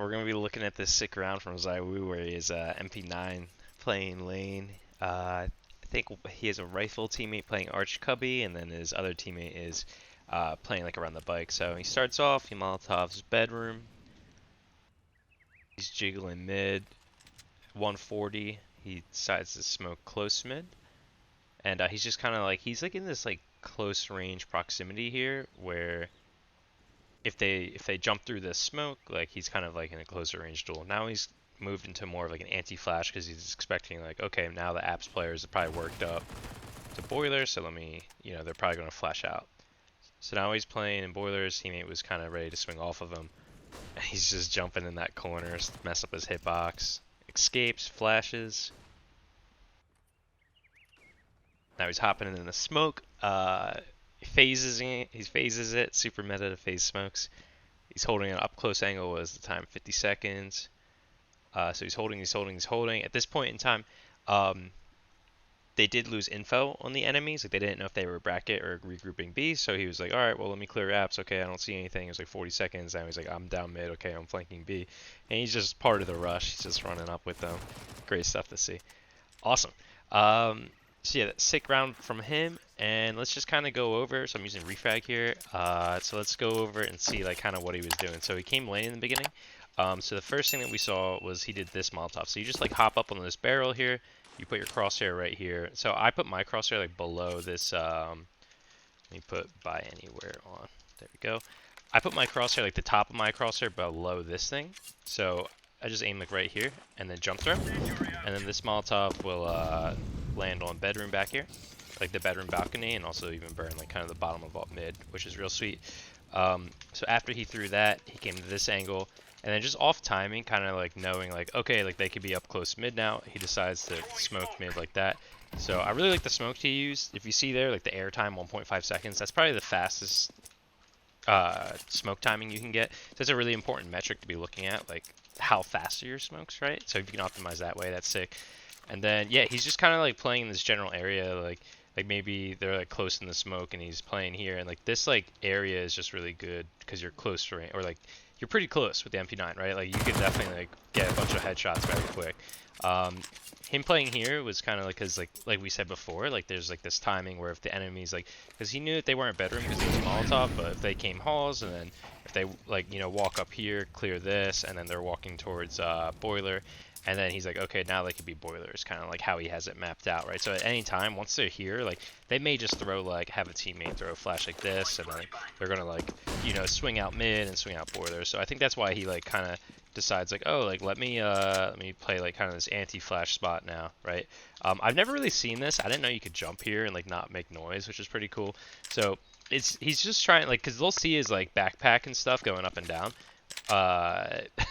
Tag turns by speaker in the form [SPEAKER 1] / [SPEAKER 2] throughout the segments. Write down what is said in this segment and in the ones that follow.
[SPEAKER 1] we're going to be looking at this sick round from ZywOo where he is MP9 playing lane. I think he has a rifle teammate playing Arch Cubby, and then his other teammate is playing like around the bike. So he starts off, he Molotovs bedroom. He's jiggling mid, 140. He decides to smoke close mid. And he's just kind of like, he's like in this like close range proximity here where if they jump through this smoke, like he's kind of like in a closer range duel. Now he's moved into more of like an anti-flash because he's expecting like, okay, now the apps players are probably worked up to boiler, so let me, they're probably going to flash out. So now he's playing in boiler. His teammate was kind of ready to swing off of him. He's just jumping in that corner, mess up his hitbox. Escapes, flashes. Now he's hopping in the smoke. He phases it. Super meta to phase smokes. He's holding an up close angle. Was the time 50 seconds. So he's holding. At this point in time, they did lose info on the enemies. Like they didn't know if they were bracket or regrouping B. So he was like, all right, well let me clear apps. Okay, I don't see anything. It was like 40 seconds. Now he's like, I'm down mid. Okay, I'm flanking B. And he's just part of the rush. He's just running up with them. Great stuff to see. Awesome. So yeah, sick round from him, and let's just kind of go over. So I'm using refrag here. So let's go over and see like kind of what he was doing. So he came lane in the beginning. So the first thing that we saw was he did this Molotov. So you just like hop up on this barrel here. You put your crosshair right here. So I put my crosshair like below this. Let me put by anywhere on. There we go. I put my crosshair like the top of my crosshair below this thing. So I just aim like right here and then jump throw, and then this Molotov will land on bedroom back here, like the bedroom balcony, and also even burn like kind of the bottom of alt mid, which is real sweet. So after he threw that, he came to this angle, and then just off timing, kind of like knowing like, okay, like they could be up close mid now, he decides to smoke mid like that. So I really like the smoke he used. If you see there, like the air time 1.5 seconds, that's probably the fastest smoke timing you can get. So it's a really important metric to be looking at, like how fast are your smokes, right? So if you can optimize that way, that's sick. And then yeah, he's just kind of like playing in this general area, like maybe they're like close in the smoke and he's playing here, and like this like area is just really good because you're close to range, or like you're pretty close with the MP9, right? Like you could definitely like get a bunch of headshots very quick. Him playing here was kind of like, cause like we said before, like there's like this timing where if the enemies like, cause he knew that they weren't bedroom because it was Molotov, but if they came halls and then if they like walk up here, clear this, and then they're walking towards boiler, and then he's like, okay, now they could be boilers, kind of like how he has it mapped out, right? So at any time, once they're here, like they may just throw like have a teammate throw a flash like this, and like they're gonna like swing out mid and swing out boilers. So I think that's why he like kind of decides like, oh, like let me play like kind of this anti-flash spot now, right? I've never really seen this. I didn't know you could jump here and like not make noise, which is pretty cool. So he's just trying, like, because they'll see his like backpack and stuff going up and down.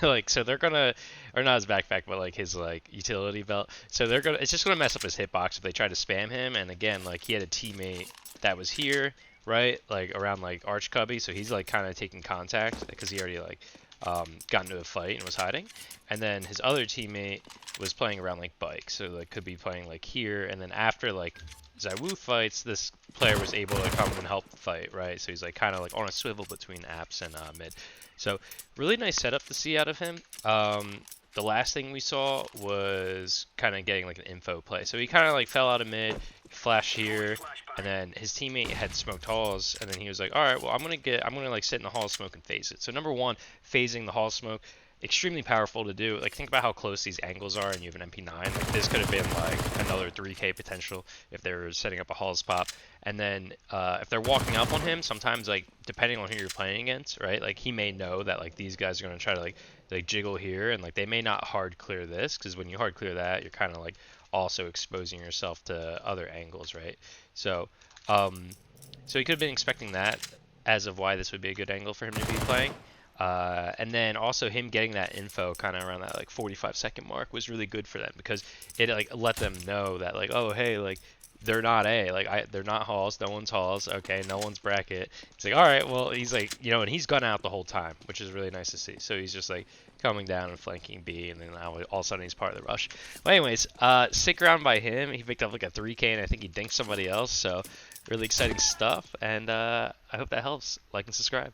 [SPEAKER 1] Like so they're gonna, or not his backpack, but like his like utility belt. So they're gonna, it's just gonna mess up his hitbox if they try to spam him. And again, like he had a teammate that was here, right, like around like Arch Cubby, so he's like kind of taking contact because he already like got into a fight and was hiding. And then his other teammate was playing around like bike, so like could be playing like here. And then after like ZywOo fights, this player was able to come and help the fight, right? So he's like kind of like on a swivel between apps and mid. So really nice setup to see out of him. The last thing we saw was kind of getting like an info play. So he kind of like fell out of mid, flash here, and then his teammate had smoked halls, and then he was like, all right, well I'm gonna like sit in the hall smoke and phase it. So number one, phasing the hall smoke, extremely powerful to do. Like think about how close these angles are, and you have an MP9. Like this could have been like another 3K potential if they were setting up a halls pop. And then if they're walking up on him, sometimes like depending on who you're playing against, right? Like he may know that like these guys are gonna try to like jiggle here, and like they may not hard clear this, because when you hard clear that, you're kind of like also exposing yourself to other angles, right? So so he could have been expecting that as of why this would be a good angle for him to be playing. And then also him getting that info kind of around that like 45-second mark was really good for them, because it like let them know that like, oh hey, like they're not A, like they're not halls, no one's halls, okay, no one's bracket. It's like, all right, well he's like, and he's gone out the whole time, which is really nice to see. So he's just like coming down and flanking B, and then now all of a sudden he's part of the rush. Well, anyways, sick round by him. He picked up like a 3K, and I think he dinked somebody else. So really exciting stuff, and I hope that helps. Like and subscribe.